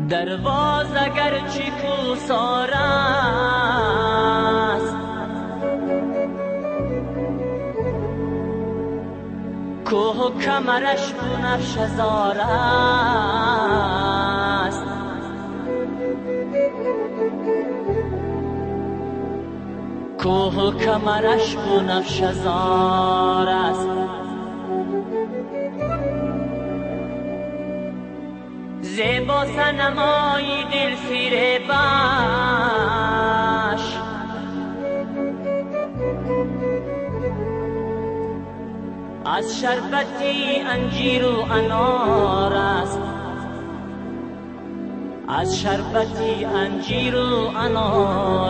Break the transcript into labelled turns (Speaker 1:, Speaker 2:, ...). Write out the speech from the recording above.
Speaker 1: درواز اگرچه کوسار است، کوه و کمرش بنفش هزار است. کوه و کمرش بنفش هزار است. زیبا صنمای دل فریبش، از شربتی انجیر و انار است. از شربتی انجیر و انار